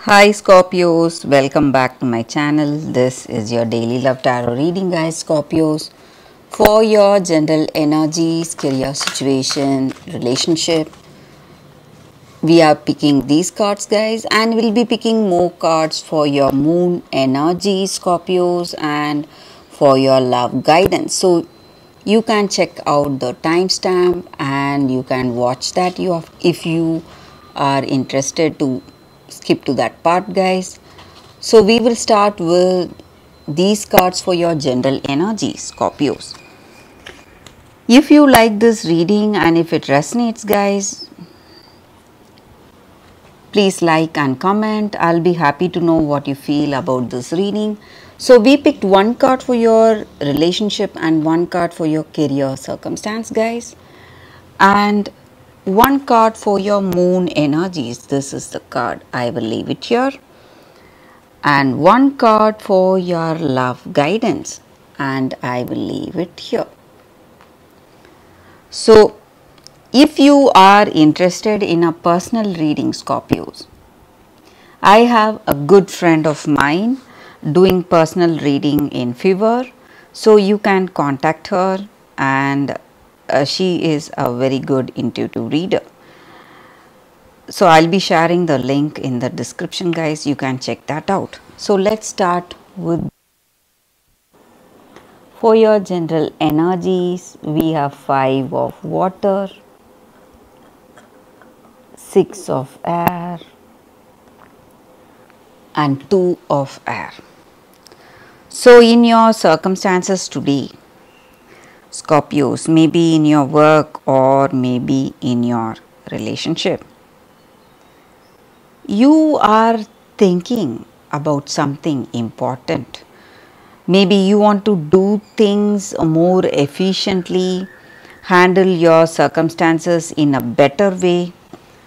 Hi Scorpios, welcome back to my channel. This is your daily love tarot reading, guys. Scorpios, for your general energies, career situation, relationship. We are picking these cards, guys, and we'll be picking more cards for your moon energy, Scorpios, and for your love guidance. So you can check out the timestamp and you can watch that if you are interested to skip to that part, guys. So we will start with these cards for your general energy, Scorpios. If you like this reading and if it resonates, guys, please like and comment. I'll be happy to know what you feel about this reading. So we picked one card for your relationship and one card for your career circumstance, guys, and one card for your moon energies. This is the card. I will leave it here. And one card for your love guidance, and I will leave it here. So if you are interested in a personal reading, Scorpios, I have a good friend of mine doing personal reading in Fever, so you can contact her, and she is a very good intuitive reader. So I'll be sharing the link in the description, guys. You can check that out. So let's start with, for your general energies, we have 5 of water, 6 of air, and 2 of air. So in your circumstances today, Scorpios, maybe in your work or maybe in your relationship, you are thinking about something important. Maybe you want to do things more efficiently, handle your circumstances in a better way,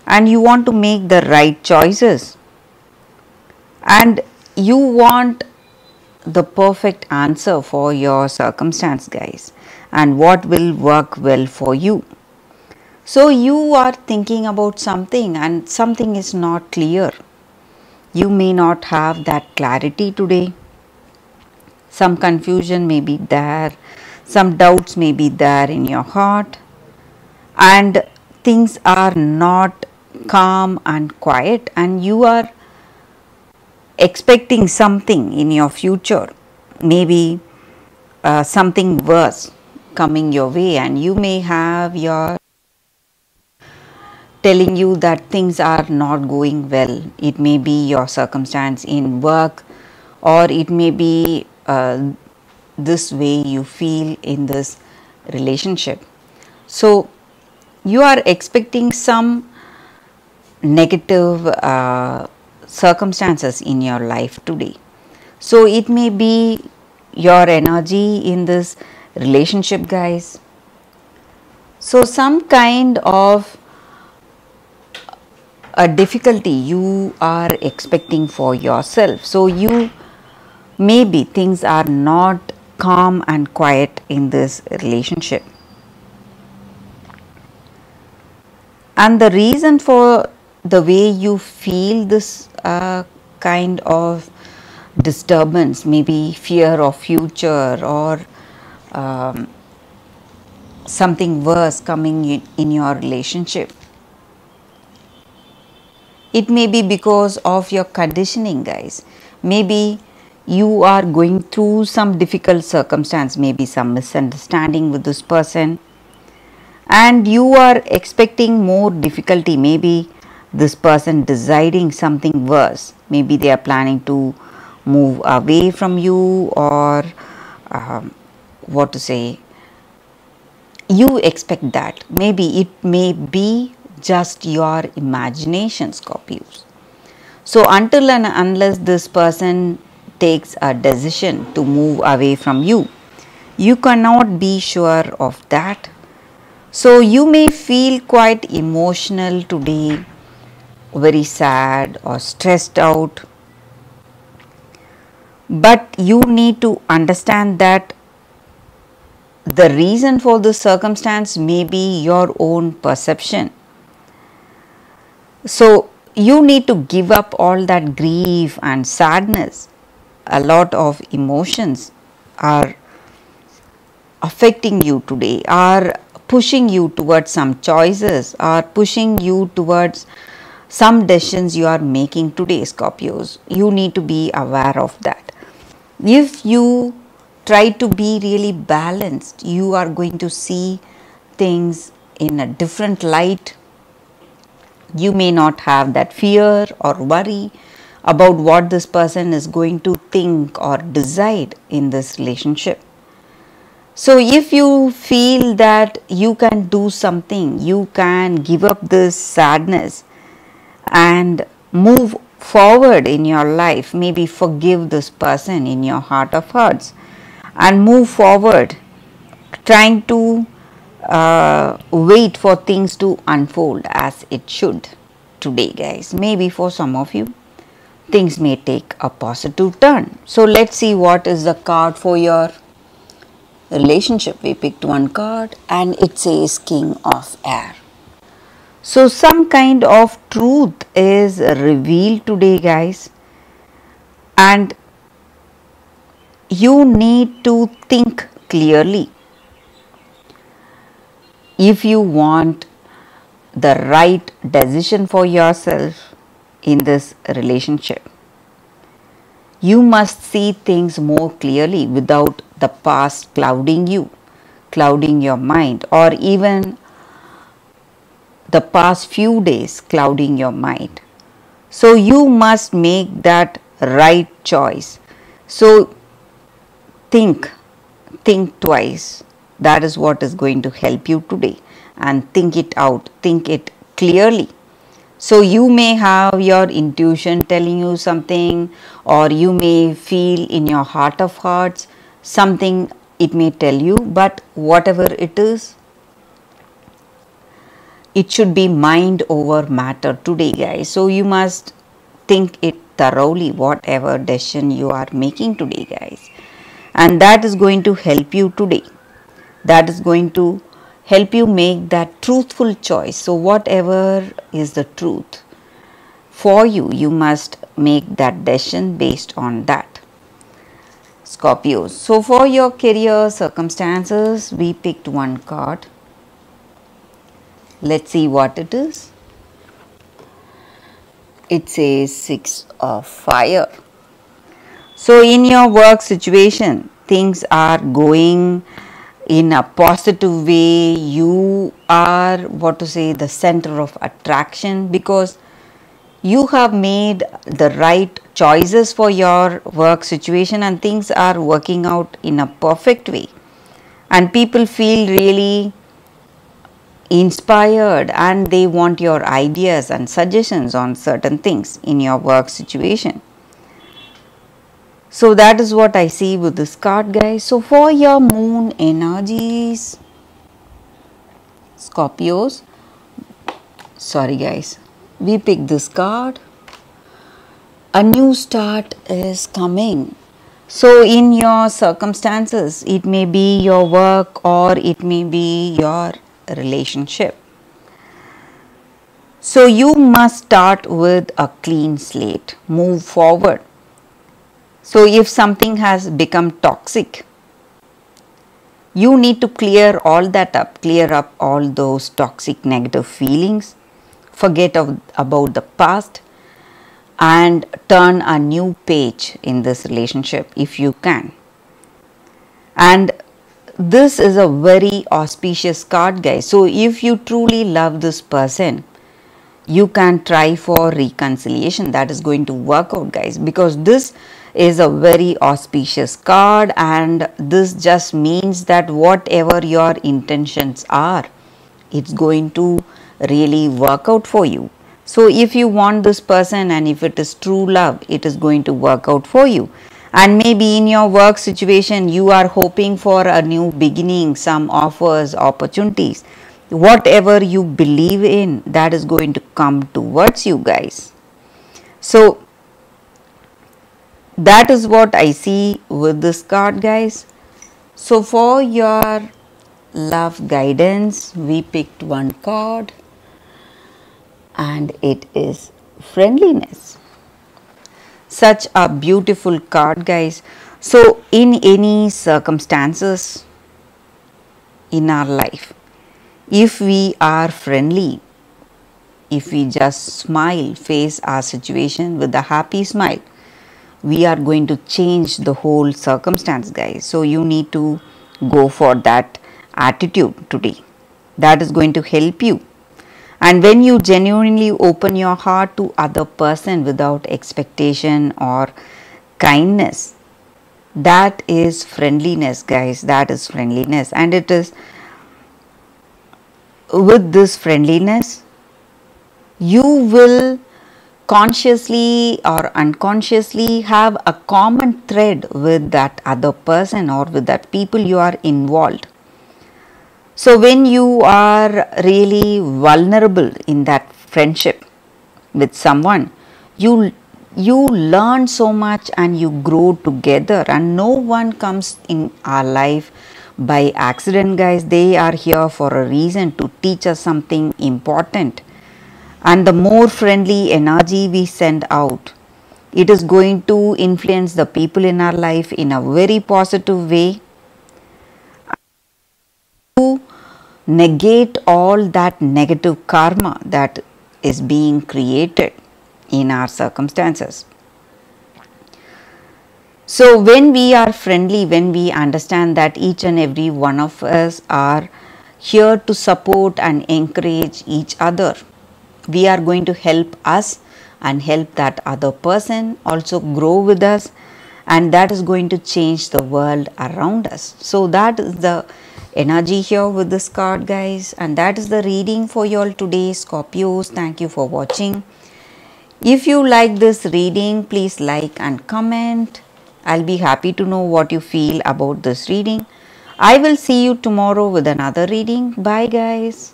and you want to make the right choices. And you want the perfect answer for your circumstance, guys, and what will work well for you. So you are thinking about something and something is not clear. You may not have that clarity today. Some confusion may be there, some doubts may be there in your heart, and things are not calm and quiet, and you are expecting something in your future, maybe something worse coming your way, and you may have your telling you that things are not going well. It may be your circumstance in work, or it may be this way you feel in this relationship. So you are expecting some negative circumstances in your life today. So it may be your energy in this relationship, guys. So some kind of a difficulty you are expecting for yourself. So you maybe things are not calm and quiet in this relationship. And the reason for the way you feel this kind of disturbance, maybe fear of future or something worse coming in your relationship. It may be because of your conditioning, guys. Maybe you are going through some difficult circumstance, maybe some misunderstanding with this person, and you are expecting more difficulty. Maybe this person deciding something worse. Maybe they are planning to move away from you, or what to say, you expect that. Maybe it may be just your imagination, Scorpios. So until and unless this person takes a decision to move away from you, you cannot be sure of that. So you may feel quite emotional today, very sad or stressed out. But you need to understand that the reason for this circumstance may be your own perception. So you need to give up all that grief and sadness. A lot of emotions are affecting you today, are pushing you towards some choices, are pushing you towards some decisions you are making today, Scorpios. You need to be aware of that. If you try to be really balanced, you are going to see things in a different light. You may not have that fear or worry about what this person is going to think or decide in this relationship. So if you feel that you can do something, you can give up this sadness and move forward in your life, maybe forgive this person in your heart of hearts and move forward, trying to wait for things to unfold as it should today, guys. Maybe for some of you, things may take a positive turn. So let's see what is the card for your relationship. We picked one card and it says King of Air. So some kind of truth is revealed today, guys, and you need to think clearly if you want the right decision for yourself in this relationship. You must see things more clearly without the past clouding you, clouding your mind, or even the past few days clouding your mind. So you must make that right choice. So think twice. That is what is going to help you today, and think it out, think it clearly. So you may have your intuition telling you something, or you may feel in your heart of hearts something it may tell you, but whatever it is, it should be mind over matter today, guys. So you must think it thoroughly, whatever decision you are making today, guys. And that is going to help you today. That is going to help you make that truthful choice. So whatever is the truth for you, you must make that decision based on that, Scorpios. So for your career circumstances, we picked one card. Let's see what it is. It says Six of Fire. So in your work situation, things are going in a positive way. You are, the center of attraction, because you have made the right choices for your work situation and things are working out in a perfect way. And people feel really inspired and they want your ideas and suggestions on certain things in your work situation. So that is what I see with this card, guys. So for your moon energies, Scorpios, sorry guys, we picked this card. A new start is coming. So in your circumstances, it may be your work or it may be your relationship. So you must start with a clean slate, move forward. So if something has become toxic, you need to clear all that up, clear up all those toxic negative feelings, forget about the past and turn a new page in this relationship if you can. And this is a very auspicious card, guys. So if you truly love this person, you can try for reconciliation. That is going to work out, guys, because this is a very auspicious card and this just means that whatever your intentions are, it's going to really work out for you. So if you want this person and if it is true love, it is going to work out for you. And maybe in your work situation, you are hoping for a new beginning, some offers, opportunities. Whatever you believe in, that is going to come towards you, guys. So that is what I see with this card, guys. So for your love guidance, we picked one card and it is friendliness. Such a beautiful card, guys. So in any circumstances in our life, if we are friendly, if we just smile, face our situation with a happy smile, we are going to change the whole circumstance, guys. So you need to go for that attitude today. That is going to help you. And when you genuinely open your heart to other person without expectation or kindness, that is friendliness, guys. That is friendliness. And it is with this friendliness, you will consciously or unconsciously have a common thread with that other person or with that people you are involved. So when you are really vulnerable in that friendship with someone, you learn so much and you grow together, and no one comes in our life by accident, guys. They are here for a reason, to teach us something important. And the more friendly energy we send out, it is going to influence the people in our life in a very positive way, to negate all that negative karma that is being created in our circumstances. So when we are friendly, when we understand that each and every one of us are here to support and encourage each other, we are going to help us and help that other person also grow with us, and that is going to change the world around us. So that is the energy here with this card, guys, and that is the reading for you all today, Scorpios. Thank you for watching. If you like this reading, please like and comment. I'll be happy to know what you feel about this reading. I will see you tomorrow with another reading. Bye, guys.